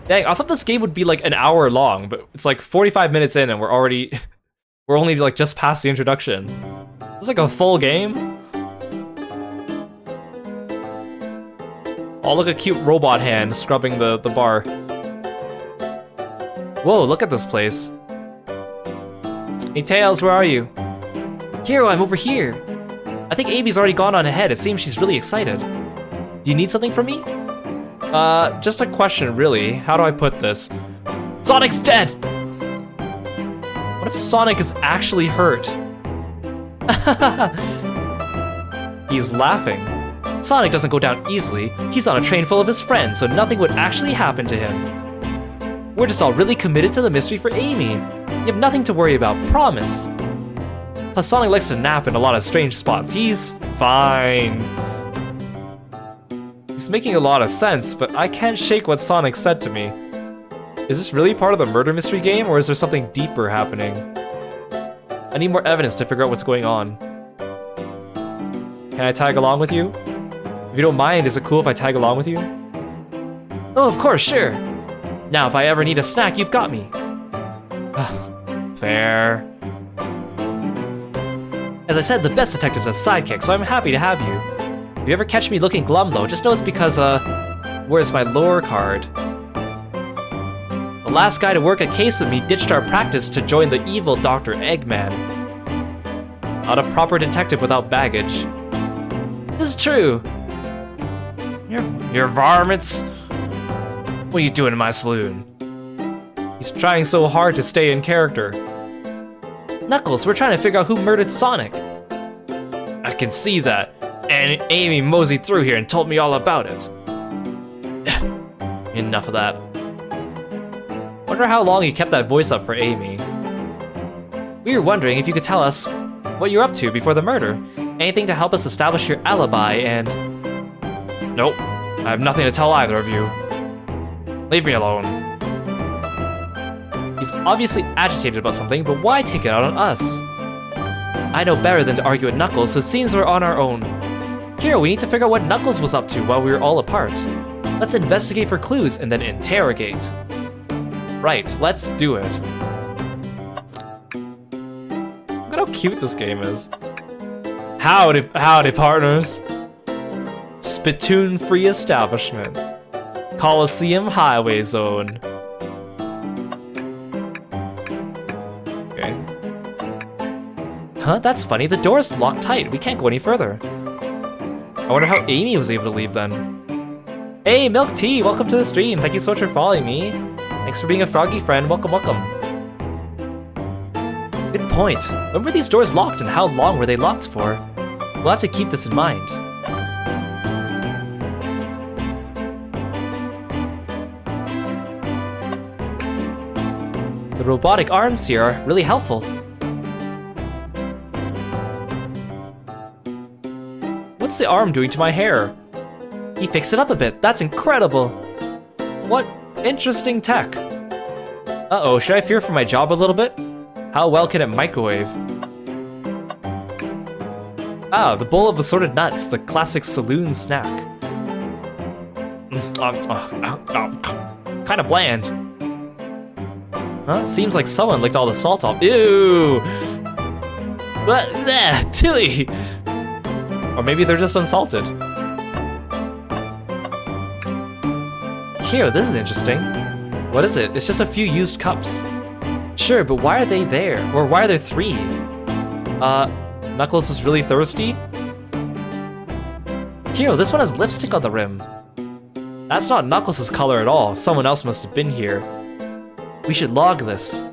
Dang, I thought this game would be like an hour long, but it's like 45 minutes in and we're already... we're only like just past the introduction. It's like a full game. Oh, look, a cute robot hand scrubbing the bar. Whoa, look at this place. Hey, Tails, where are you? Kiro, I'm over here. I think Amy's already gone on ahead. It seems she's really excited. Do you need something from me? Just a question, really. How do I put this? Sonic's dead! What if Sonic is actually hurt? He's laughing. Sonic doesn't go down easily. He's on a train full of his friends, so nothing would actually happen to him. We're just all really committed to the mystery for Amy. You have nothing to worry about, promise. Plus, Sonic likes to nap in a lot of strange spots. He's fine. It's making a lot of sense, but I can't shake what Sonic said to me. Is this really part of the murder mystery game, or is there something deeper happening? I need more evidence to figure out what's going on. Can I tag along with you? If you don't mind, is it cool if I tag along with you? Oh, of course, sure. Now, if I ever need a snack, you've got me. Fair. As I said, the best detectives have sidekicks, so I'm happy to have you. If you ever catch me looking glum, though, just know it's because, where's my lore card? The last guy to work a case with me ditched our practice to join the evil Dr. Eggman. Not a proper detective without baggage. This is true. You're varmints. What are you doing in my saloon? He's trying so hard to stay in character. Knuckles, we're trying to figure out who murdered Sonic. I can see that. And Amy moseyed through here and told me all about it. Enough of that. Wonder how long you kept that voice up for Amy. We were wondering if you could tell us what you're up to before the murder. Anything to help us establish your alibi and... Nope. I have nothing to tell either of you. Leave me alone. He's obviously agitated about something, but why take it out on us? I know better than to argue with Knuckles, so it seems we're on our own. Kiro, we need to figure out what Knuckles was up to while we were all apart. Let's investigate for clues and then interrogate. Right, let's do it. Look at how cute this game is. Howdy, howdy, partners. Spittoon-free establishment. Coliseum Highway Zone. Okay. Huh, that's funny. The door's locked tight. We can't go any further. I wonder how Amy was able to leave then. Hey, Milk Tea, welcome to the stream. Thank you so much for following me. Thanks for being a froggy friend. Welcome, welcome. Good point. When were these doors locked and how long were they locked for? We'll have to keep this in mind. The robotic arms here are really helpful. What's the arm doing to my hair? He fixed it up a bit. That's incredible. What interesting tech. Uh-oh, should I fear for my job a little bit? How well can it microwave? Ah, the bowl of assorted nuts, the classic saloon snack. Kind of bland. Huh? Seems like someone licked all the salt off. Ew! What? Tilly! Or maybe they're just unsalted. Here, this is interesting. What is it? It's just a few used cups. Sure, but why are they there? Or why are there 3? Knuckles was really thirsty? Kiro, this one has lipstick on the rim. That's not Knuckles' color at all. Someone else must have been here. We should log this.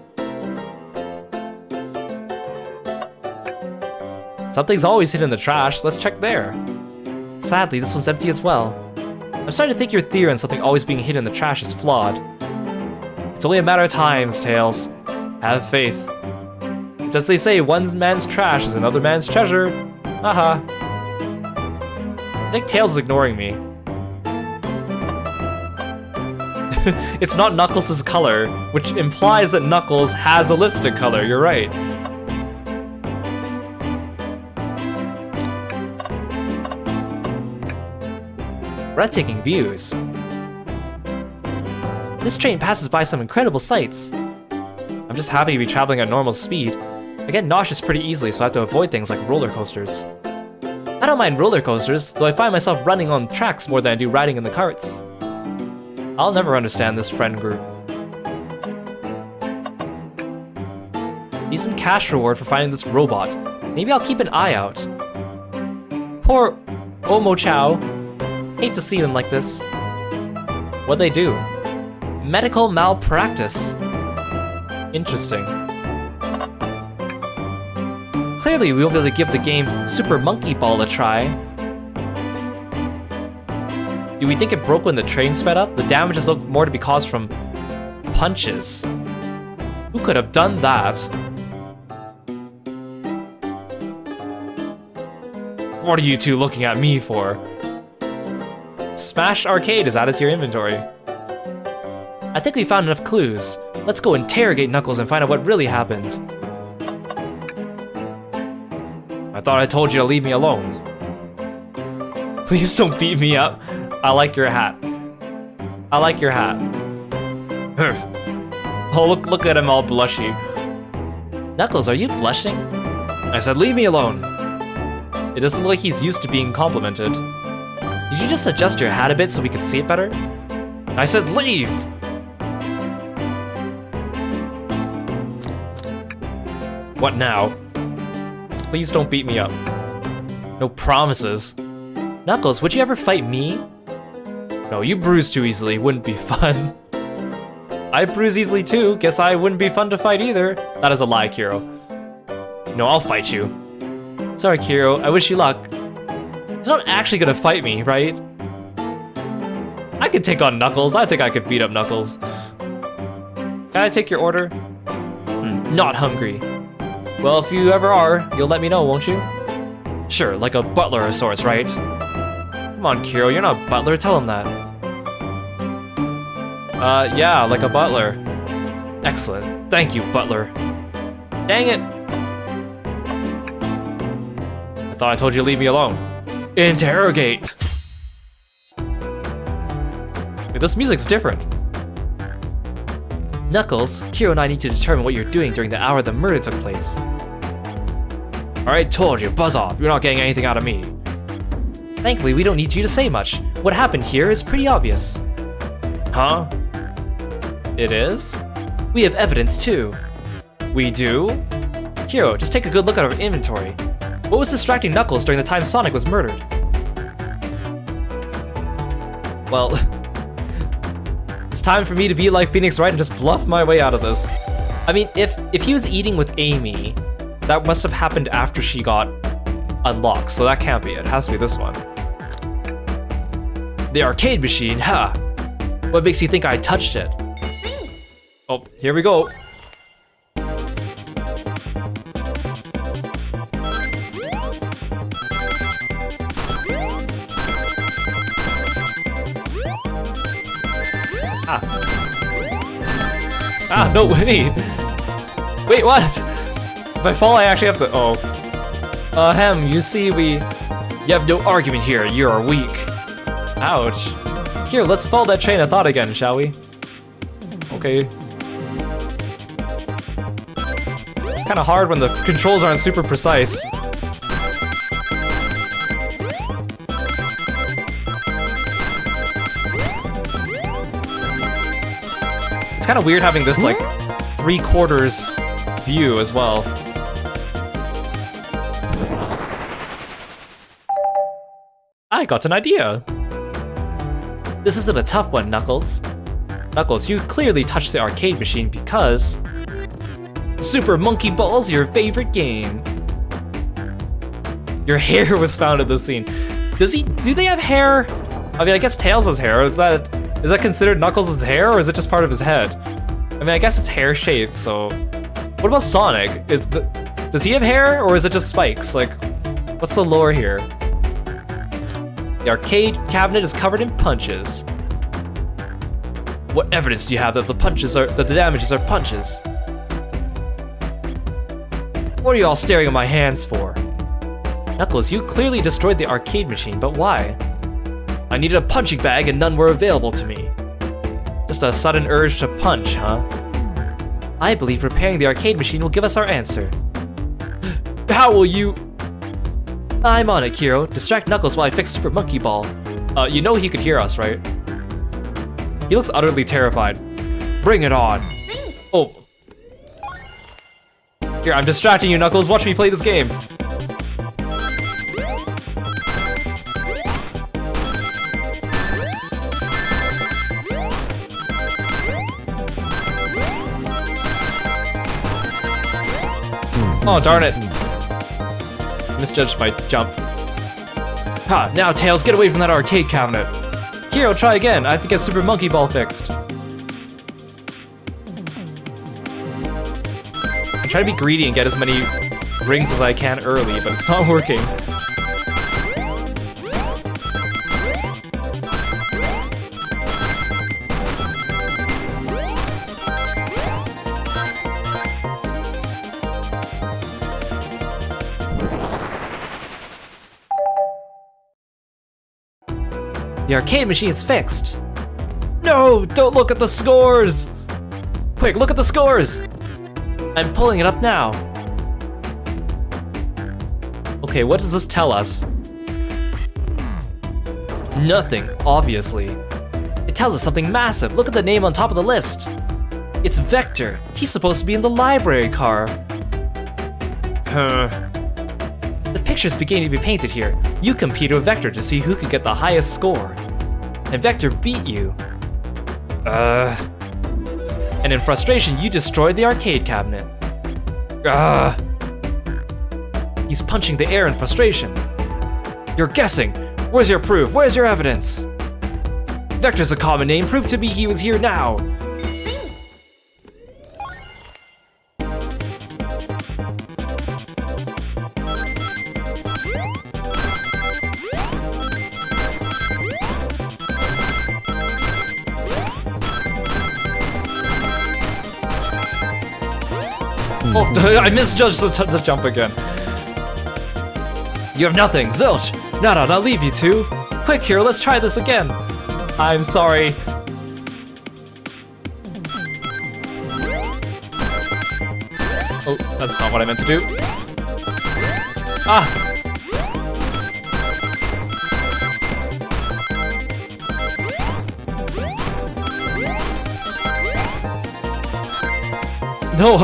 Something's always hidden in the trash. Let's check there. Sadly, this one's empty as well. I'm starting to think your theory on something always being hidden in the trash is flawed. It's only a matter of time, Tails. Have faith. It's as they say, one man's trash is another man's treasure. Haha. I think Tails is ignoring me. It's not Knuckles' color, which implies that Knuckles has a lipstick color. You're right. Breathtaking views. This train passes by some incredible sights. I'm just happy to be traveling at normal speed. I get nauseous pretty easily, so I have to avoid things like roller coasters. I don't mind roller coasters, though I find myself running on tracks more than I do riding in the carts. I'll never understand this friend group. Decent cash reward for finding this robot. Maybe I'll keep an eye out. Poor Omo Chow. Hate to see them like this. What'd they do? Medical malpractice. Interesting. Clearly, we won't be able to give the game Super Monkey Ball a try. Do we think it broke when the train sped up? The damages look more to be caused from punches. Who could have done that? What are you two looking at me for? Smash Arcade is added to your inventory. I think we found enough clues. Let's go interrogate Knuckles and find out what really happened. I thought I told you to leave me alone. Please don't beat me up. I like your hat. I like your hat. Oh, look at him all blushy. Knuckles, are you blushing? I said leave me alone. It doesn't look like he's used to being complimented. Did you just adjust your hat a bit so we could see it better? I said leave! What now? Please don't beat me up. No promises. Knuckles, would you ever fight me? No, you bruise too easily, wouldn't be fun. I bruise easily too, guess I wouldn't be fun to fight either. That is a lie, Kiro. No, I'll fight you. Sorry, Kiro, I wish you luck. He's not actually gonna fight me, right? I could take on Knuckles, I think I could beat up Knuckles. Can I take your order? Not hungry. Well, if you ever are, you'll let me know, won't you? Sure, like a butler of sorts, right? Come on, Kiro, you're not a butler, tell him that. Yeah, like a butler. Excellent. Thank you, butler. Dang it! I thought I told you to leave me alone. Interrogate! Wait, this music's different. Knuckles, Kiro and I need to determine what you're doing during the hour the murder took place. Alright, told you, buzz off. You're not getting anything out of me. Thankfully, we don't need you to say much. What happened here is pretty obvious. Huh? It is? We have evidence too. We do? Kiro, just take a good look at our inventory. What was distracting Knuckles during the time Sonic was murdered? Well, it's time for me to be like Phoenix Wright and just bluff my way out of this. I mean, if he was eating with Amy, that must have happened after she got unlocked, so that can't be it. It has to be this one. The arcade machine, huh? What makes you think I touched it? Oh, here we go. Ah, no, wait. Wait, what? If I fall, I actually have to. Oh. You see, you have no argument here. You're weak. Ouch. Here, let's follow that train of thought again, shall we? Okay. It's kind of hard when the controls aren't super precise. It's kind of weird having this, like, 3/4 view as well. I got an idea! This isn't a tough one, Knuckles. Knuckles, you clearly touched the arcade machine because... Super Monkey Ball's your favorite game. Your hair was found at the scene. Do they have hair? I mean, I guess Tails has hair. Is that considered Knuckles' hair, or is it just part of his head? I mean, I guess it's hair-shaped, so... What about Sonic? Does he have hair, or is it just spikes? Like, what's the lore here? The arcade cabinet is covered in punches. What evidence do you have that the damages are punches? What are you all staring at my hands for? Knuckles, you clearly destroyed the arcade machine, but why? I needed a punching bag and none were available to me. Just a sudden urge to punch, huh? I believe repairing the arcade machine will give us our answer. How will you... I'm on it, Kiro. Distract Knuckles while I fix Super Monkey Ball. You know he could hear us, right? He looks utterly terrified. Bring it on. Oh. Here, I'm distracting you, Knuckles. Watch me play this game. Oh, darn it. Misjudged my jump. Ha, now Tails, get away from that arcade cabinet. Kiro, try again. I have to get Super Monkey Ball fixed. I'm trying to be greedy and get as many rings as I can early, but it's not working. The arcade machine's fixed. No, don't look at the scores. Quick, look at the scores. I'm pulling it up now. Okay, what does this tell us? Nothing, obviously. It tells us something massive. Look at the name on top of the list. It's Vector. He's supposed to be in the library car. The picture's beginning to be painted here. You compete with Vector to see who can get the highest score. And Vector beat you. And in frustration, you destroyed the arcade cabinet. He's punching the air in frustration. You're guessing. Where's your proof? Where's your evidence? Vector's a common name. Prove to me he was here now. Oh, I misjudged the jump again. You have nothing, zilch! Nada, I'll leave you two. Quick, Kiro, let's try this again. I'm sorry. Oh, that's not what I meant to do. Ah! No!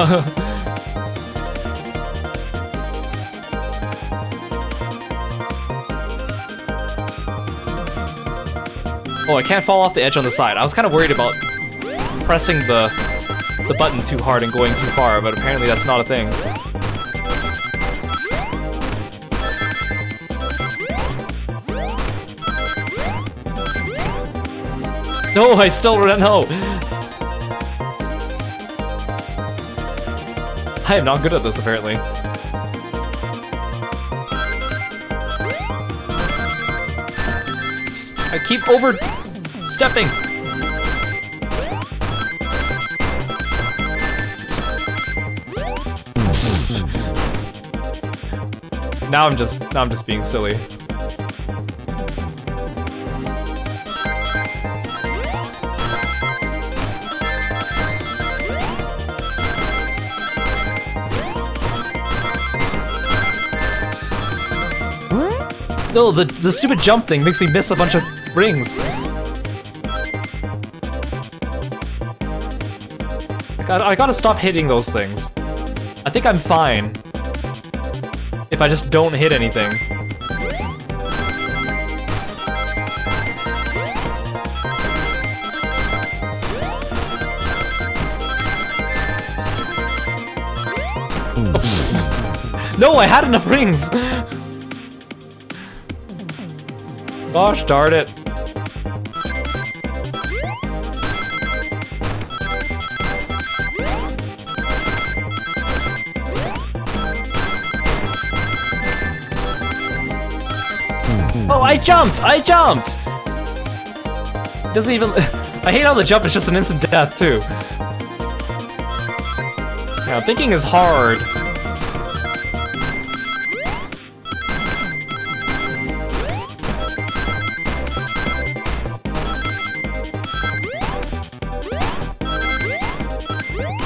Oh, I can't fall off the edge on the side. I was kind of worried about pressing the button too hard and going too far, but apparently that's not a thing. No, I still don't know. I am not good at this, apparently. I keep overstepping. Now I'm just being silly. No, the stupid jump thing makes me miss a bunch of rings. I gotta stop hitting those things. I think I'm fine if I just don't hit anything. No, I had enough rings! Gosh darn it. Oh, I jumped! I jumped! Doesn't even... I hate how the jump is just an instant death, too. Yeah, thinking is hard.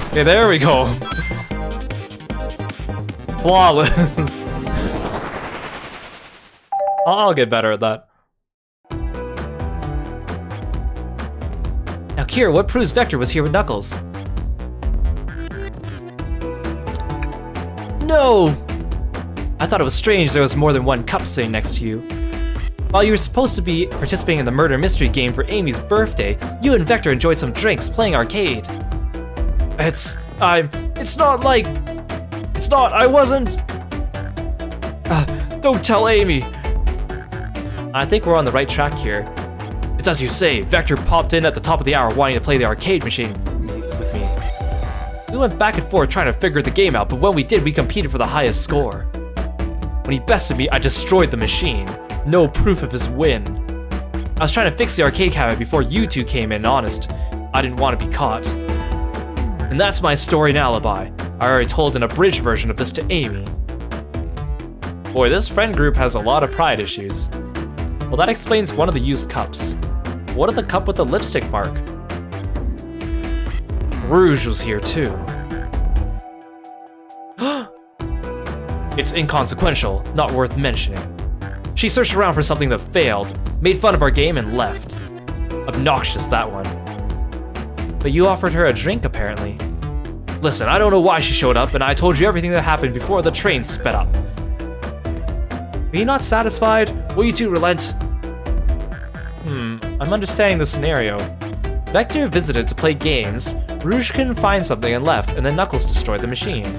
Okay, there we go. Flawless. I'll get better at that. Now, Kiro, what proves Vector was here with Knuckles? No! I thought it was strange there was more than one cup sitting next to you. While you were supposed to be participating in the murder mystery game for Amy's birthday, you and Vector enjoyed some drinks playing arcade. I wasn't... don't tell Amy. I think we're on the right track here. It's as you say, Vector popped in at the top of the hour wanting to play the arcade machine with me. We went back and forth trying to figure the game out, but when we did, we competed for the highest score. When he bested me, I destroyed the machine. No proof of his win. I was trying to fix the arcade cabinet before you two came in, honest. I didn't want to be caught. And that's my story and alibi. I already told an abridged version of this to Amy. Boy, this friend group has a lot of pride issues. Well, that explains one of the used cups. What of the cup with the lipstick mark? Rouge was here too. It's inconsequential, not worth mentioning. She searched around for something that failed, made fun of our game, and left. Obnoxious, that one. But you offered her a drink, apparently. Listen, I don't know why she showed up, and I told you everything that happened before the train sped up. Are you not satisfied? Will you two relent? I'm understanding the scenario. Vector visited to play games, Rouge couldn't find something and left, and then Knuckles destroyed the machine.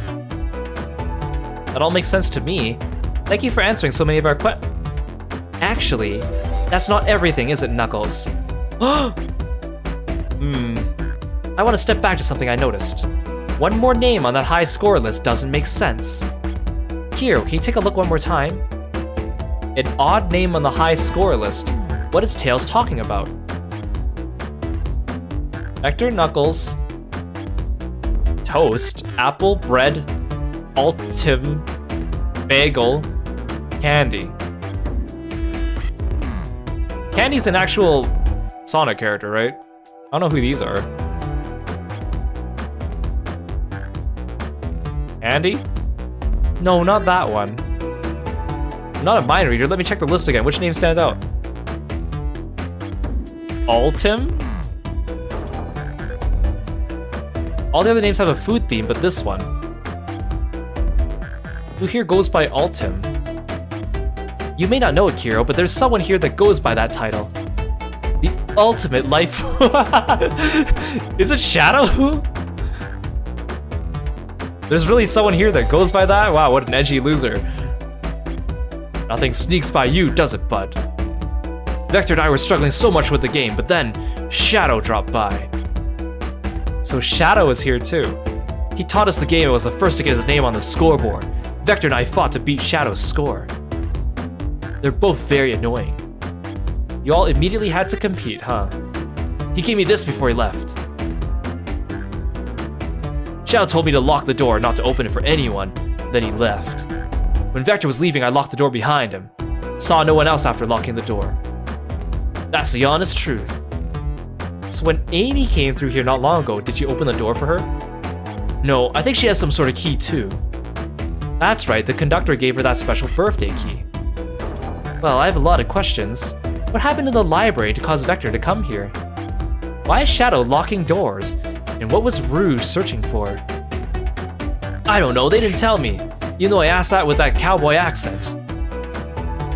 That all makes sense to me. Thank you for answering so many of our questions. Actually, that's not everything, is it, Knuckles? I want to step back to something I noticed. One more name on that high score list doesn't make sense. Kiro, can you take a look one more time? An odd name on the high score list. What is Tails talking about? Vector, Knuckles, Toast, Apple, Bread, Ultim, Bagel, Candy. Candy's an actual Sonic character, right? I don't know who these are. Andy? No, not that one. I'm not a mind reader. Let me check the list again. Which name stands out? Ultim? All the other names have a food theme, but this one. Who here goes by Ultim? You may not know it, Kiro, but there's someone here that goes by that title. The ultimate life... Is it Shadow? There's really someone here that goes by that? Wow, what an edgy loser. Nothing sneaks by you, does it, bud? Vector and I were struggling so much with the game, but then Shadow dropped by. So Shadow is here too. He taught us the game and was the first to get his name on the scoreboard. Vector and I fought to beat Shadow's score. They're both very annoying. You all immediately had to compete, huh? He gave me this before he left. Shadow told me to lock the door, not to open it for anyone. Then he left. When Vector was leaving, I locked the door behind him. Saw no one else after locking the door. That's the honest truth. So when Amy came through here not long ago, did you open the door for her? No, I think she has some sort of key too. That's right, the conductor gave her that special birthday key. Well, I have a lot of questions. What happened in the library to cause Vector to come here? Why is Shadow locking doors? And what was Rouge searching for? I don't know, they didn't tell me. Even though I asked that with that cowboy accent.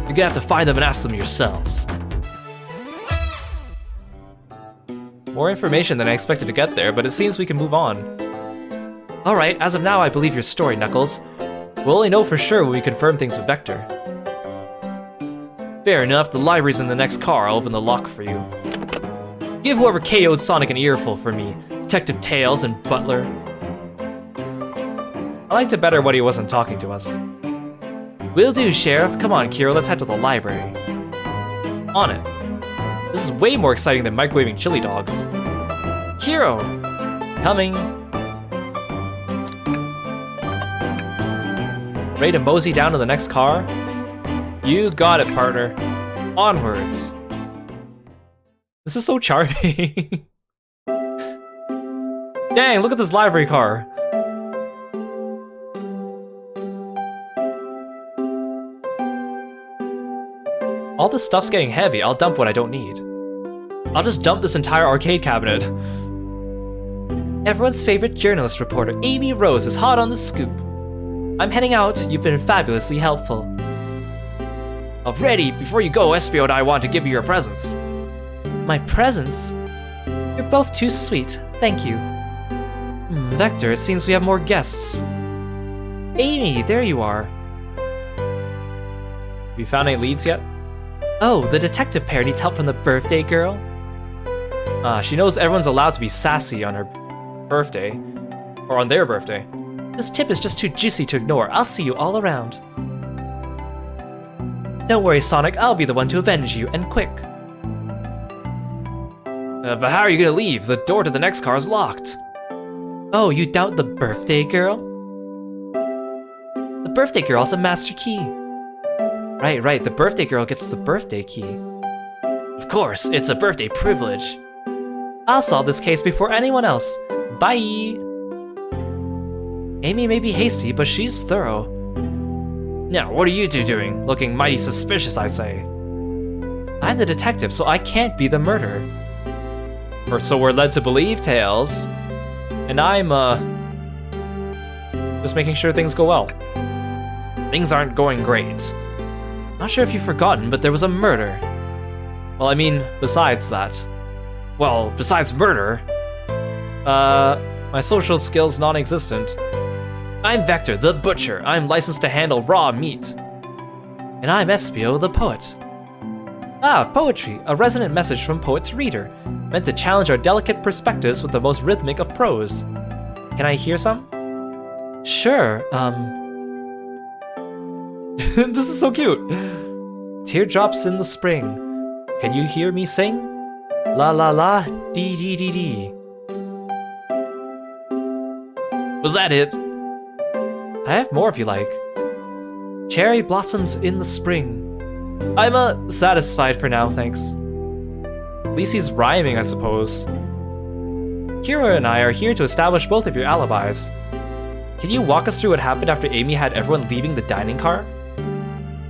You're gonna have to find them and ask them yourselves. More information than I expected to get there, but it seems we can move on. Alright, as of now I believe your story, Knuckles. We'll only know for sure when we confirm things with Vector. Fair enough, the library's in the next car, I'll open the lock for you. Give whoever KO'd Sonic an earful for me. Detective Tails and Butler. I liked it better when he wasn't talking to us. Will do, Sheriff. Come on, Kiro, let's head to the library. On it. This is way more exciting than microwaving chili dogs. Kiro! Coming. Ready to mosey down to the next car? You got it, partner. Onwards. This is so charming. Dang, look at this library car. All this stuff's getting heavy. I'll dump what I don't need. I'll just dump this entire arcade cabinet. Everyone's favorite journalist reporter, Amy Rose, is hot on the scoop. I'm heading out. You've been fabulously helpful. Already, before you go, Espio and I want to give you your presents. My presents? You're both too sweet. Thank you. Vector, it seems we have more guests. Amy, there you are. Have you found any leads yet? Oh, the detective pair needs help from the birthday girl? She knows everyone's allowed to be sassy on her birthday. Or on their birthday. This tip is just too juicy to ignore. I'll see you all around. Don't worry, Sonic. I'll be the one to avenge you, and quick. But how are you gonna leave? The door to the next car is locked. Oh, you doubt the birthday girl? The birthday girl's a master key. Right, the birthday girl gets the birthday key. Of course, it's a birthday privilege. I'll solve this case before anyone else. Bye! Amy may be hasty, but she's thorough. Now, what are you two doing? Looking mighty suspicious, I say. I'm the detective, so I can't be the murderer. Or so we're led to believe, Tails. And I'm, just making sure things go well. Things aren't going great. Not sure if you've forgotten, but there was a murder. Well, I mean, besides that. Well, besides murder. My social skills non-existent. I'm Vector, the butcher. I'm licensed to handle raw meat. And I'm Espio, the poet. Ah, poetry, a resonant message from poet's reader, meant to challenge our delicate perspectives with the most rhythmic of prose. Can I hear some? Sure, This is so cute. Teardrops in the spring. Can you hear me sing? La la la, dee dee dee dee. Was that it? I have more if you like. Cherry blossoms in the spring. I'm satisfied for now, thanks. At least he's rhyming, I suppose. Kiro and I are here to establish both of your alibis. Can you walk us through what happened after Amy had everyone leaving the dining car?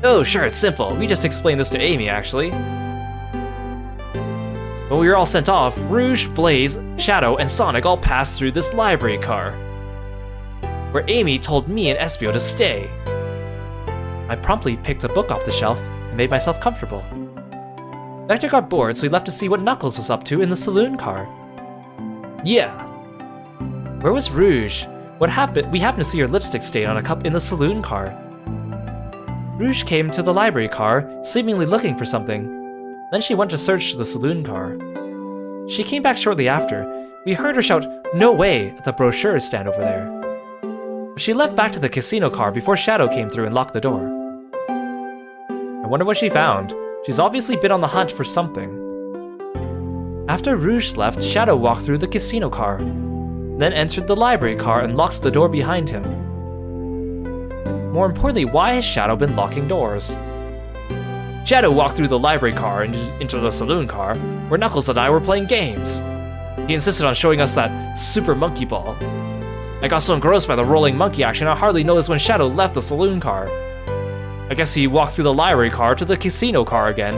Oh, sure, it's simple. We just explained this to Amy, actually. When we were all sent off, Rouge, Blaze, Shadow, and Sonic all passed through this library car, where Amy told me and Espio to stay. I promptly picked a book off the shelf and made myself comfortable. Vector got bored, so he left to see what Knuckles was up to in the saloon car. Yeah. Where was Rouge? What happened? We happened to see her lipstick stain on a cup in the saloon car. Rouge came to the library car, seemingly looking for something. Then she went to search the saloon car. She came back shortly after. We heard her shout, "No way!" at the brochure stand over there. She left back to the casino car before Shadow came through and locked the door. I wonder what she found. She's obviously been on the hunt for something. After Rouge left, Shadow walked through the casino car, then entered the library car and locked the door behind him. More importantly, why has Shadow been locking doors? Shadow walked through the library car and into the saloon car, where Knuckles and I were playing games. He insisted on showing us that super monkey ball. I got so engrossed by the rolling monkey action I hardly noticed when Shadow left the saloon car. I guess he walked through the library car to the casino car again,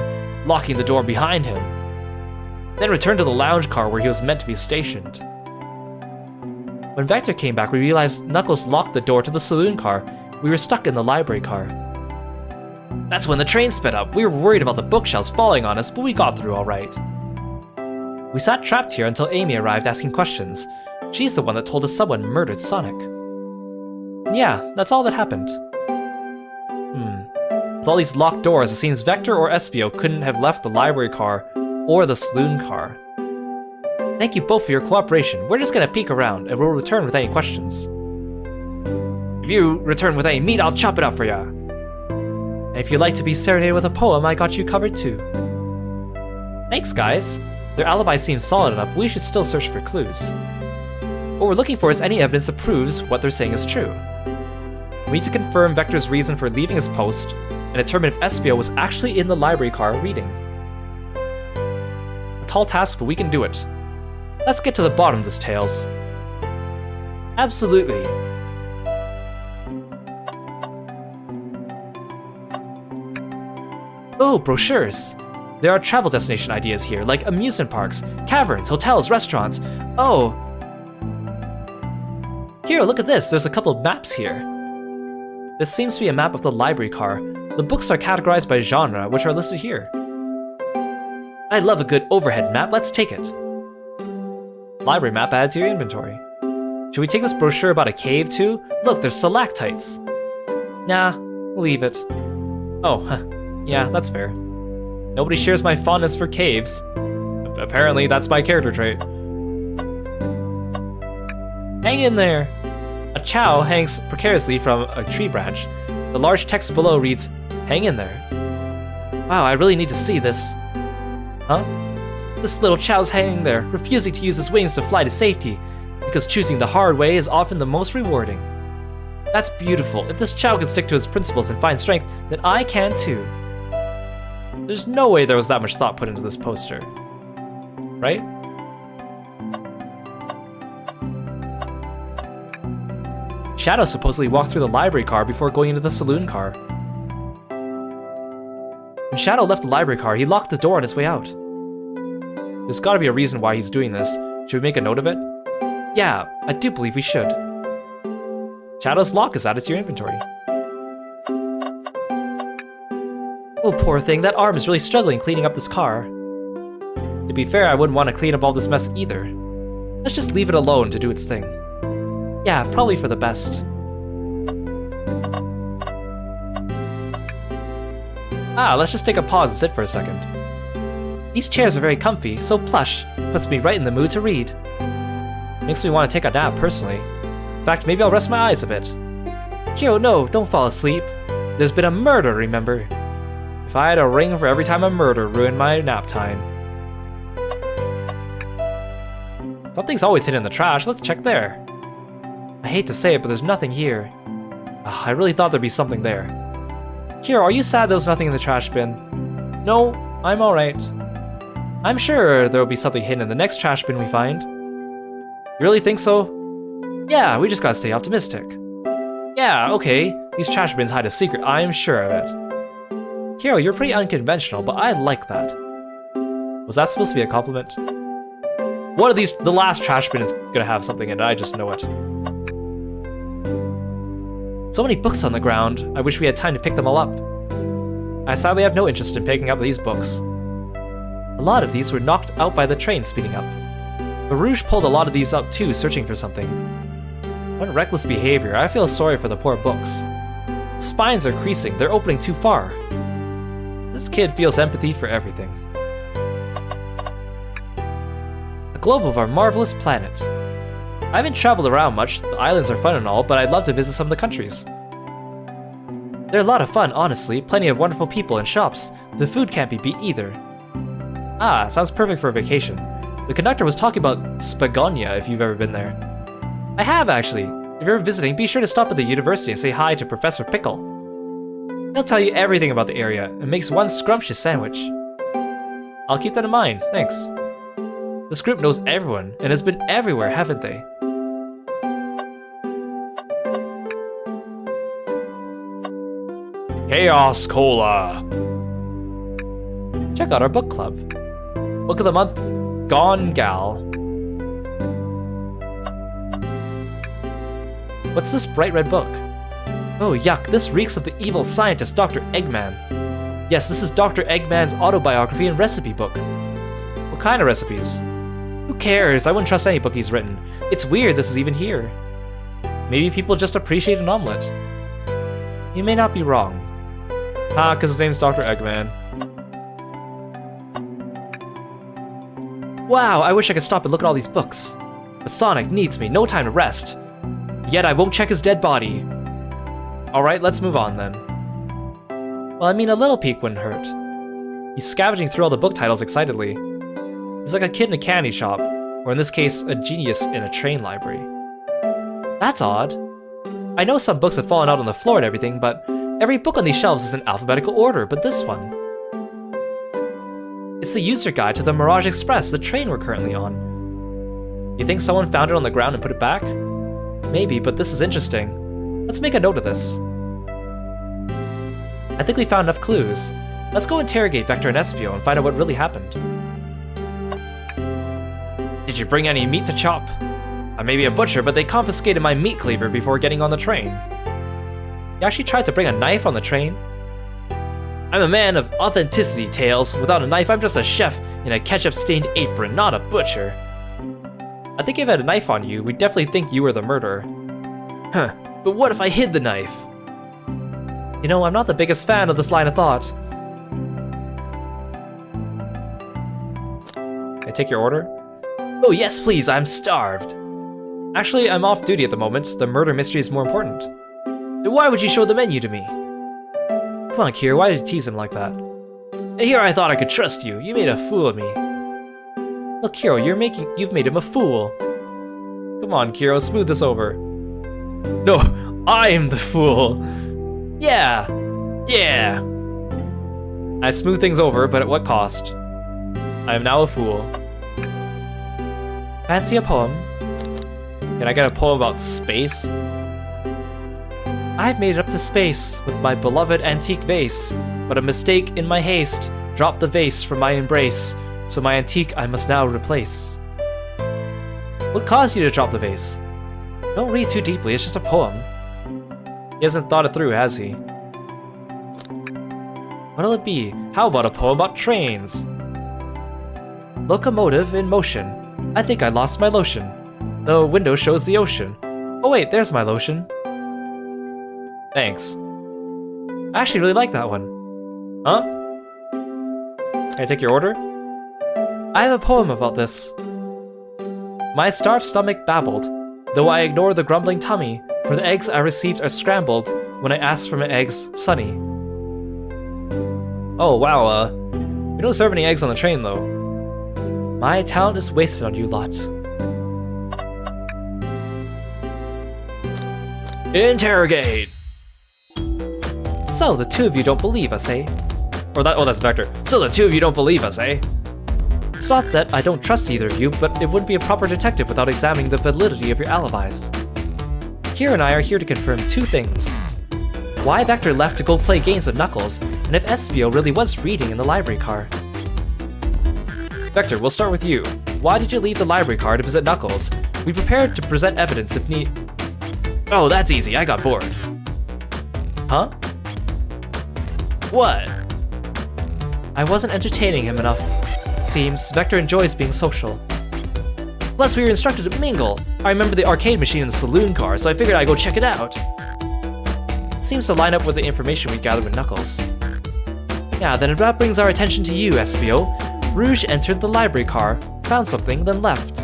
locking the door behind him. Then returned to the lounge car where he was meant to be stationed. When Vector came back, we realized Knuckles locked the door to the saloon car. We were stuck in the library car. That's when the train sped up. We were worried about the bookshelves falling on us, but we got through all right. We sat trapped here until Amy arrived asking questions. She's the one that told us someone murdered Sonic. Yeah, that's all that happened. With all these locked doors, it seems Vector or Espio couldn't have left the library car or the saloon car. Thank you both for your cooperation. We're just gonna peek around, and we'll return with any questions. If you return with any meat, I'll chop it up for ya. And if you'd like to be serenaded with a poem, I got you covered too. Thanks, guys. Their alibi seems solid enough, we should still search for clues. What we're looking for is any evidence that proves what they're saying is true. We need to confirm Vector's reason for leaving his post, and determine if Espio was actually in the library car reading. A tall task, but we can do it. Let's get to the bottom of this, Tails. Absolutely. Oh, brochures. There are travel destination ideas here, like amusement parks, caverns, hotels, restaurants. Oh. Here, look at this. There's a couple of maps here. This seems to be a map of the library car. The books are categorized by genre, which are listed here. I love a good overhead map. Let's take it. Library map added to your inventory. Should we take this brochure about a cave too? Look, there's stalactites. Nah, leave it. Oh, yeah, that's fair. Nobody shares my fondness for caves. Apparently, that's my character trait. Hang in there! A chow hangs precariously from a tree branch. The large text below reads, "Hang in there." Wow, I really need to see this. Huh? This little chow's hanging there, refusing to use his wings to fly to safety, because choosing the hard way is often the most rewarding. That's beautiful. If this chow can stick to his principles and find strength, then I can too. There's no way there was that much thought put into this poster. Right? Shadow supposedly walked through the library car before going into the saloon car. When Shadow left the library car, he locked the door on his way out. There's gotta be a reason why he's doing this. Should we make a note of it? Yeah, I do believe we should. Shadow's lock is added to your inventory. Oh, poor thing, that arm is really struggling cleaning up this car. To be fair, I wouldn't want to clean up all this mess either. Let's just leave it alone to do its thing. Yeah, probably for the best. Let's just take a pause and sit for a second. These chairs are very comfy, so plush, puts me right in the mood to read. Makes me want to take a nap, personally. In fact, maybe I'll rest my eyes a bit. Kiro, no, don't fall asleep. There's been a murder, remember? If I had a ring for every time a murder ruined my nap time. Something's always hidden in the trash, let's check there. I hate to say it, but there's nothing here. I really thought there'd be something there. Kiro, are you sad there was nothing in the trash bin? No, I'm alright. I'm sure there'll be something hidden in the next trash bin we find. You really think so? Yeah, we just gotta stay optimistic. Yeah, okay, these trash bins hide a secret, I'm sure of it. Kiro, you're pretty unconventional, but I like that. Was that supposed to be a compliment? One of these, the last trash bin is gonna have something in it, I just know it. So many books on the ground, I wish we had time to pick them all up. I sadly have no interest in picking up these books. A lot of these were knocked out by the train speeding up. Barouche pulled a lot of these up too, searching for something. What reckless behavior, I feel sorry for the poor books. The spines are creasing, they're opening too far. This kid feels empathy for everything. A globe of our marvelous planet. I haven't traveled around much, the islands are fun and all, but I'd love to visit some of the countries. They're a lot of fun, honestly, plenty of wonderful people and shops. The food can't be beat either. Sounds perfect for a vacation. The conductor was talking about Spagonia if you've ever been there. I have actually. If you're visiting, be sure to stop at the university and say hi to Professor Pickle. He'll tell you everything about the area and makes one scrumptious sandwich. I'll keep that in mind, thanks. This group knows everyone and has been everywhere, haven't they? Chaos Cola! Check out our book club. Book of the month, Gone Gal. What's this bright red book? Oh yuck, this reeks of the evil scientist Dr. Eggman. Yes, this is Dr. Eggman's autobiography and recipe book. What kind of recipes? Who cares? I wouldn't trust any book he's written. It's weird this is even here. Maybe people just appreciate an omelet. You may not be wrong. Cause his name's Dr. Eggman. Wow, I wish I could stop and look at all these books. But Sonic needs me, no time to rest. Yet I won't check his dead body. Alright, let's move on then. Well, I mean, a little peek wouldn't hurt. He's scavenging through all the book titles excitedly. He's like a kid in a candy shop, or in this case, a genius in a train library. That's odd. I know some books have fallen out on the floor and everything, but every book on these shelves is in alphabetical order, but this one. It's the user guide to the Mirage Express, the train we're currently on. You think someone found it on the ground and put it back? Maybe, but this is interesting. Let's make a note of this. I think we found enough clues. Let's go interrogate Vector and Espio and find out what really happened. Did you bring any meat to chop? I may be a butcher, but they confiscated my meat cleaver before getting on the train. You actually tried to bring a knife on the train? I'm a man of authenticity, Tails. Without a knife, I'm just a chef in a ketchup-stained apron, not a butcher. I think if I had a knife on you, we'd definitely think you were the murderer. Huh, but what if I hid the knife? You know, I'm not the biggest fan of this line of thought. Can I take your order? Oh yes, please, I'm starved. Actually, I'm off duty at the moment. The murder mystery is more important. Then why would you show the menu to me? Come on, Kiro, why did you tease him like that? And here I thought I could trust you. You made a fool of me. Look, Kiro, you've made him a fool. Come on, Kiro, smooth this over. No, I'm the fool. Yeah. I smooth things over, but at what cost? I am now a fool. Fancy a poem? Can I get a poem about space? I've made it up to space with my beloved antique vase, but a mistake in my haste dropped the vase from my embrace, so my antique I must now replace. What caused you to drop the vase? Don't read too deeply, it's just a poem. He hasn't thought it through, has he? What'll it be? How about a poem about trains? Locomotive in motion. I think I lost my lotion. The window shows the ocean. Oh wait, there's my lotion. Thanks. I actually really like that one. Huh? Can I take your order? I have a poem about this. My starved stomach babbled, though I ignore the grumbling tummy, for the eggs I received are scrambled when I asked for my eggs sunny. Oh wow, we don't serve any eggs on the train though. My talent is wasted on you lot. Interrogate! So the two of you don't believe us, eh? That's Vector. So the two of you don't believe us, eh? It's not that I don't trust either of you, but it wouldn't be a proper detective without examining the validity of your alibis. Kiro and I are here to confirm two things. Why Vector left to go play games with Knuckles, and if Espio really was reading in the library car. Vector, we'll start with you. Why did you leave the library car to visit Knuckles? We prepared to present evidence if need. Oh, that's easy, I got bored. Huh? What? I wasn't entertaining him enough. Seems Vector enjoys being social. Plus, we were instructed to mingle. I remember the arcade machine in the saloon car, so I figured I'd go check it out. Seems to line up with the information we gathered with Knuckles. Yeah, then that brings our attention to you, Espio. Rouge entered the library car, found something, then left.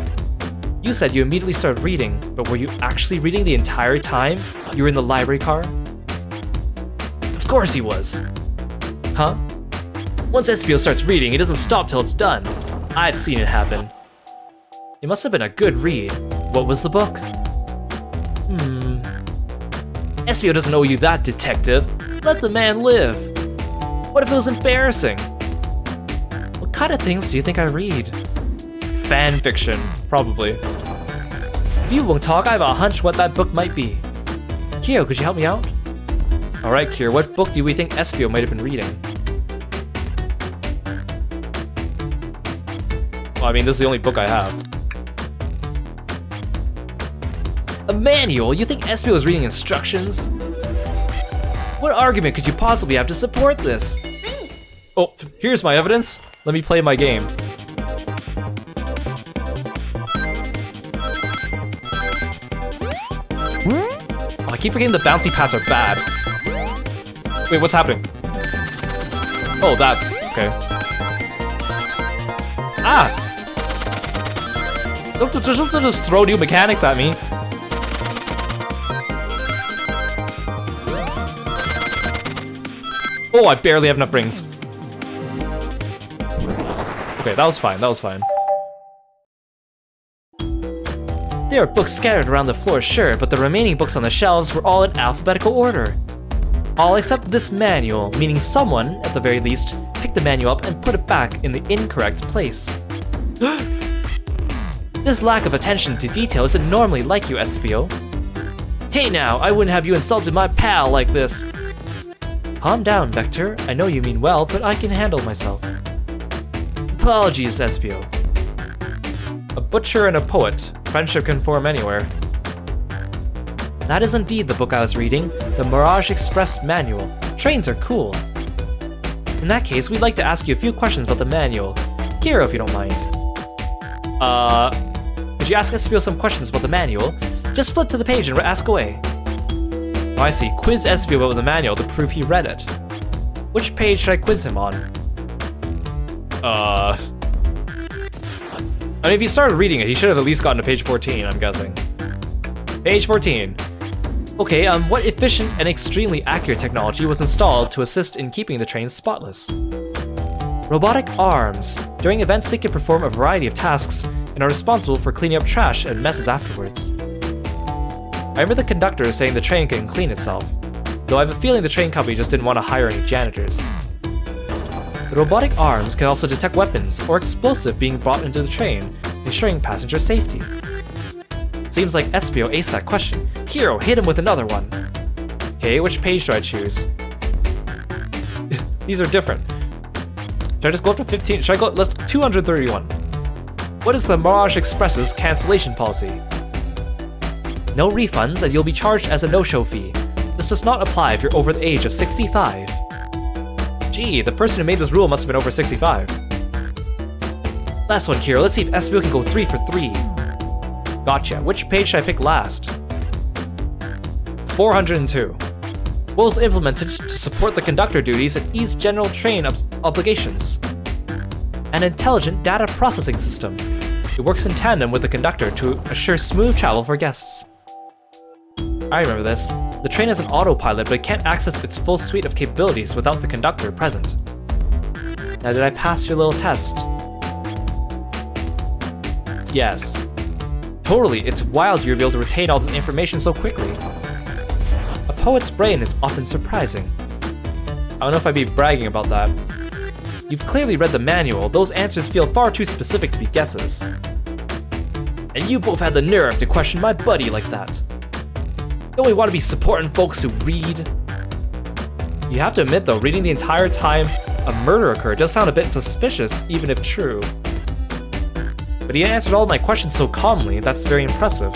You said you immediately started reading, but were you actually reading the entire time you were in the library car? Of course he was. Huh? Once Espio starts reading, he doesn't stop till it's done. I've seen it happen. It must have been a good read. What was the book? Espio doesn't owe you that, detective. Let the man live. What if it was embarrassing? What kind of things do you think I read? Fan fiction, probably. If you won't talk, I have a hunch what that book might be. Kiro, could you help me out? Alright, Kiro, what book do we think Espio might have been reading? Well, I mean, this is the only book I have. A manual? You think Espio was reading instructions? What argument could you possibly have to support this? Oh, here's my evidence. Let me play my game. Oh, I keep forgetting the bouncy pads are bad. Wait, what's happening? Oh, that's... okay. Ah! Don't just throw new mechanics at me. Oh, I barely have enough rings. Okay, that was fine, that was fine. There are books scattered around the floor, sure, but the remaining books on the shelves were all in alphabetical order. All except this manual, meaning someone, at the very least, picked the manual up and put it back in the incorrect place. This lack of attention to detail isn't normally like you, Espio. Hey now, I wouldn't have you insulted my pal like this. Calm down, Vector. I know you mean well, but I can handle myself. Apologies, Espio. A butcher and a poet. Friendship can form anywhere. That is indeed the book I was reading, the Mirage Express Manual. Trains are cool. In that case, we'd like to ask you a few questions about the manual. Kiro, if you don't mind. Could you ask Espio some questions about the manual? Just flip to the page and ask away. Oh, I see. Quiz Espio about the manual to prove he read it. Which page should I quiz him on? I mean, if he started reading it, he should have at least gotten to page 14, I'm guessing. Page 14. Okay, what efficient and extremely accurate technology was installed to assist in keeping the trains spotless? Robotic arms. During events, they can perform a variety of tasks and are responsible for cleaning up trash and messes afterwards. I remember the conductor saying the train can clean itself, though I have a feeling the train company just didn't want to hire any janitors. The robotic arms can also detect weapons or explosive being brought into the train, ensuring passenger safety. Seems like Espio aced that question. Kiro, hit him with another one. Okay, which page do I choose? These are different. Should I just go up to 15? Should I go? Let's 231. What is the Mirage Express's cancellation policy? No refunds, and you'll be charged as a no-show fee. This does not apply if you're over the age of 65. Gee, the person who made this rule must have been over 65. Last one, Kiro. Let's see if Espio can go 3 for 3. Gotcha. Which page should I pick last? 402. What was implemented to support the conductor duties and ease general train obligations? An intelligent data processing system. It works in tandem with the conductor to assure smooth travel for guests. I remember this. The train has an autopilot, but it can't access its full suite of capabilities without the conductor present. Now, did I pass your little test? Yes. Totally, it's wild you're able to retain all this information so quickly. A poet's brain is often surprising. I don't know if I'd be bragging about that. You've clearly read the manual. Those answers feel far too specific to be guesses. And you both had the nerve to question my buddy like that. Don't we want to be supporting folks who read? You have to admit though, reading the entire time a murder occurred does sound a bit suspicious, even if true. But he answered all of my questions so calmly, that's very impressive.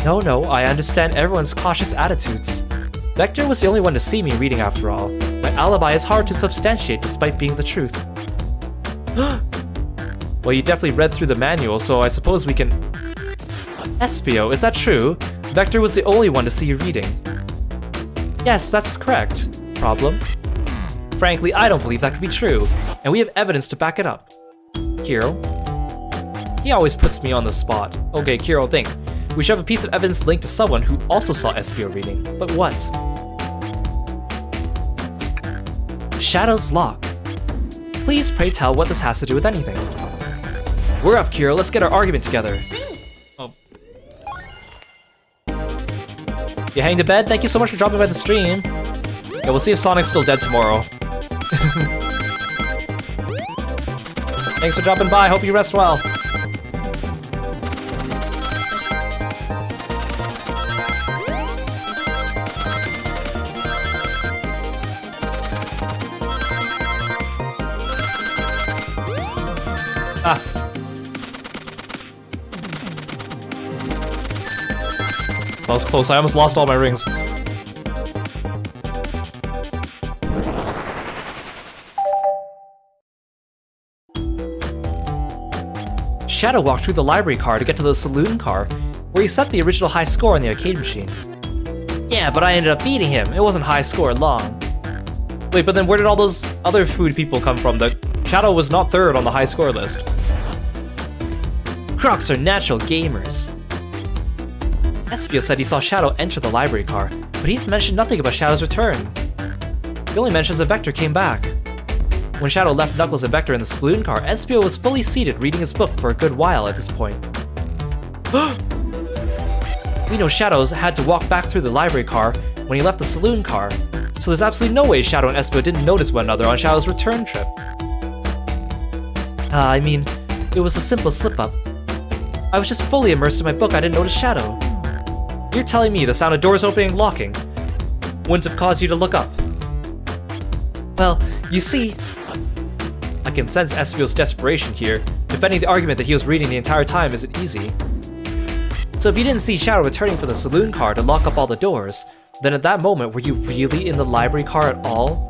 No, I understand everyone's cautious attitudes. Vector was the only one to see me reading after all. My alibi is hard to substantiate despite being the truth. Well, you definitely read through the manual, so I suppose we can... Espio, is that true? Vector was the only one to see you reading. Yes, that's correct. Problem? Frankly, I don't believe that could be true, and we have evidence to back it up. Kiro? He always puts me on the spot. Okay, Kiro, think. We should have a piece of evidence linked to someone who also saw Espio reading. But what? Shadow's lock. Please pray tell what this has to do with anything. We're up, Kiro. Let's get our argument together. Oh. You heading to bed? Thank you so much for dropping by the stream. Yeah, we'll see if Sonic's still dead tomorrow. Thanks for dropping by. Hope you rest well. Ah. That was close. I almost lost all my rings. Shadow walked through the library car to get to the saloon car, where he set the original high score on the arcade machine. Yeah, but I ended up beating him. It wasn't high score long. Wait, but then where did all those other food people come from? The Shadow was not third on the high score list. Crocs are natural gamers. Espio said he saw Shadow enter the library car, but he's mentioned nothing about Shadow's return. He only mentions that Vector came back. When Shadow left Knuckles and Vector in the saloon car, Espio was fully seated reading his book for a good while at this point. We know Shadows had to walk back through the library car when he left the saloon car, so there's absolutely no way Shadow and Espio didn't notice one another on Shadow's return trip. I mean, it was a simple slip-up. I was just fully immersed in my book, I didn't notice Shadow. You're telling me the sound of doors opening and locking wouldn't have caused you to look up? Well, you see, I can sense Espio's desperation here. Defending the argument that he was reading the entire time isn't easy. So if you didn't see Shadow returning from the saloon car to lock up all the doors, then at that moment, were you really in the library car at all?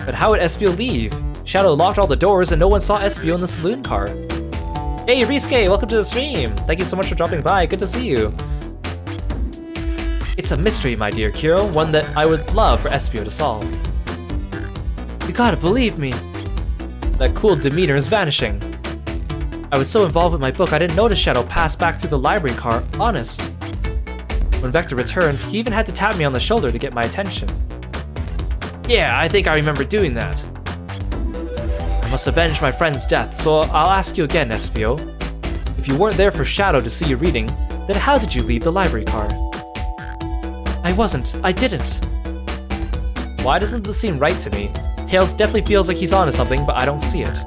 But how would Espio leave? Shadow locked all the doors and no one saw Espio in the saloon car. Hey, Risuke, welcome to the stream! Thank you so much for dropping by, good to see you. It's a mystery, my dear Kiro, one that I would love for Espio to solve. You gotta believe me. That cool demeanor is vanishing. I was so involved with my book I didn't notice Shadow pass back through the library car, honest. When Vector returned, he even had to tap me on the shoulder to get my attention. Yeah, I think I remember doing that. I must avenge my friend's death, so I'll ask you again, Espio. If you weren't there for Shadow to see you reading, then how did you leave the library car? I didn't. Why doesn't this seem right to me? Tails definitely feels like he's onto something, but I don't see it.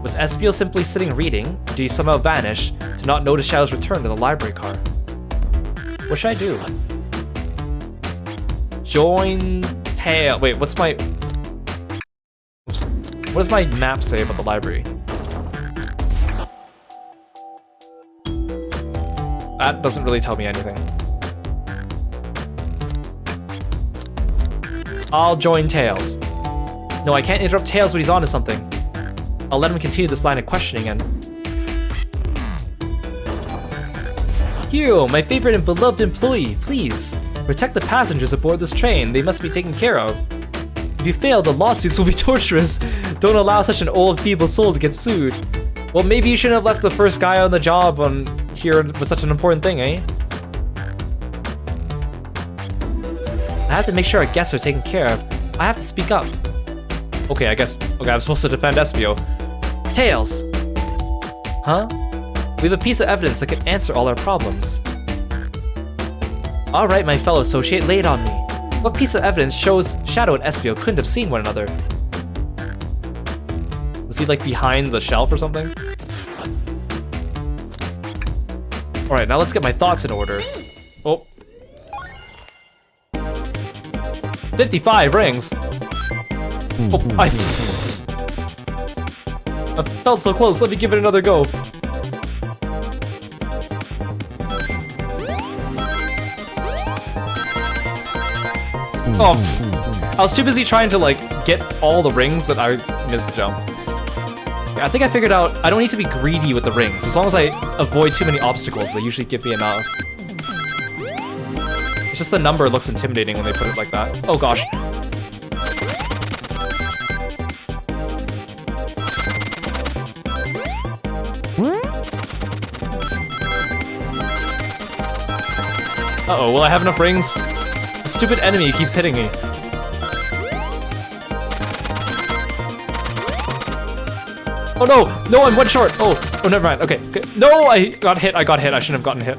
Was Espio simply sitting reading, or did he somehow vanish to not notice Shadow's return to the library car? What should I do? Join Tail. Wait, what's my... Oops. What does my map say about the library? That doesn't really tell me anything. I'll join Tails. No, I can't interrupt Tails when he's onto something. I'll let him continue this line of questioning and... Kiro, my favorite and beloved employee, please. Protect the passengers aboard this train. They must be taken care of. If you fail, the lawsuits will be torturous. Don't allow such an old, feeble soul to get sued. Well, maybe you shouldn't have left the first guy on the job on here with such an important thing, eh? I have to make sure our guests are taken care of. I have to speak up. Okay, I'm supposed to defend Espio. Tails! Huh? We have a piece of evidence that could answer all our problems. Alright, my fellow associate, lay it on me. What piece of evidence shows Shadow and Espio couldn't have seen one another? Was he like behind the shelf or something? Alright, now let's get my thoughts in order. Oh. 55 rings! Oh, I felt so close, let me give it another go. Oh, I was too busy trying to like get all the rings that I missed jump. I think I figured out I don't need to be greedy with the rings. As long as I avoid too many obstacles, they usually give me enough. It's just the number looks intimidating when they put it like that. Oh gosh. Uh-oh, will I have enough rings? The stupid enemy keeps hitting me. Oh no! No, I'm one short! Oh, never mind. Okay. No, I got hit. I shouldn't have gotten hit.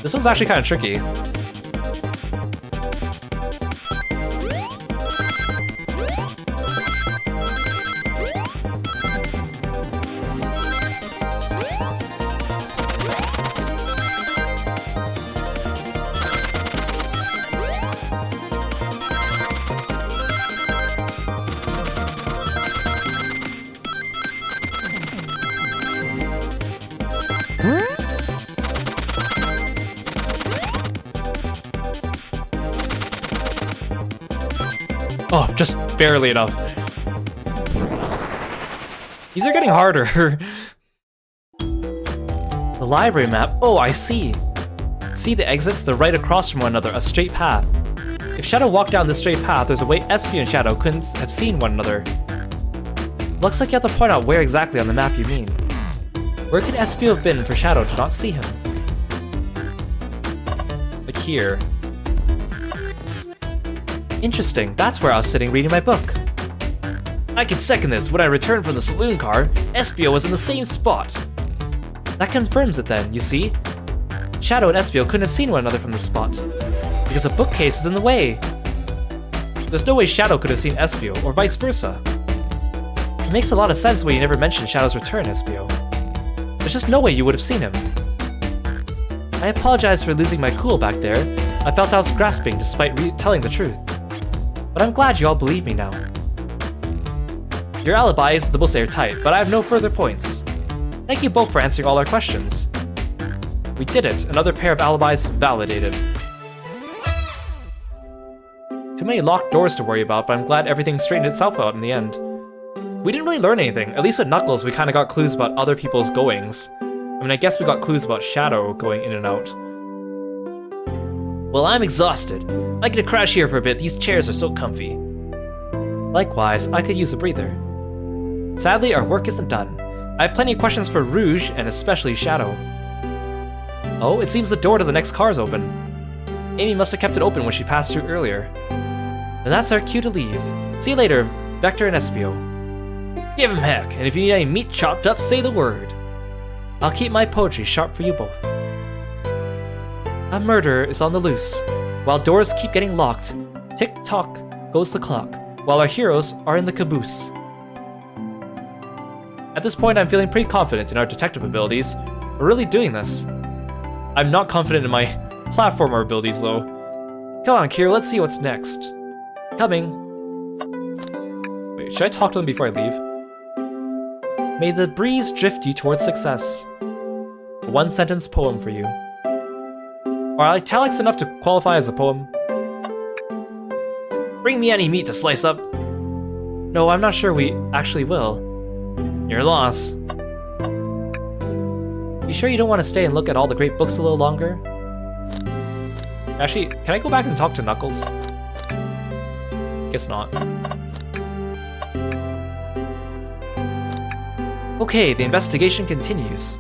This one's actually kind of tricky. Oh, just barely enough. These are getting harder. The library map. Oh, I see. See the exits? They're right across from one another, a straight path. If Shadow walked down this straight path, there's a way Espio and Shadow couldn't have seen one another. Looks like you have to point out where exactly on the map you mean. Where could Espio have been for Shadow to not see him? Like here. Interesting, that's where I was sitting reading my book. I can second this. When I returned from the saloon car, Espio was in the same spot. That confirms it then, you see? Shadow and Espio couldn't have seen one another from this spot, because a bookcase is in the way. There's no way Shadow could have seen Espio, or vice versa. It makes a lot of sense when you never mentioned Shadow's return, Espio. There's just no way you would have seen him. I apologize for losing my cool back there. I felt I was grasping despite telling the truth. But I'm glad you all believe me now. Your alibi is the most airtight, but I have no further points. Thank you both for answering all our questions. We did it, another pair of alibis validated. Too many locked doors to worry about, but I'm glad everything straightened itself out in the end. We didn't really learn anything. At least with Knuckles, we kinda got clues about other people's goings. I mean, I guess we got clues about Shadow going in and out. Well, I'm exhausted. I get to crash here for a bit, these chairs are so comfy. Likewise, I could use a breather. Sadly, our work isn't done. I have plenty of questions for Rouge, and especially Shadow. Oh, it seems the door to the next car is open. Amy must have kept it open when she passed through earlier. And that's our cue to leave. See you later, Vector and Espio. Give him heck, and if you need any meat chopped up, say the word. I'll keep my poetry sharp for you both. A murderer is on the loose. While doors keep getting locked, tick-tock goes the clock, while our heroes are in the caboose. At this point, I'm feeling pretty confident in our detective abilities. We're really doing this. I'm not confident in my platformer abilities, though. Come on, Kiro, let's see what's next. Coming. Wait, should I talk to them before I leave? May the breeze drift you towards success. A one-sentence poem for you. Are italics enough to qualify as a poem? Bring me any meat to slice up. No, I'm not sure we actually will. Your loss. You sure you don't want to stay and look at all the great books a little longer? Actually, can I go back and talk to Knuckles? Guess not. Okay, the investigation continues.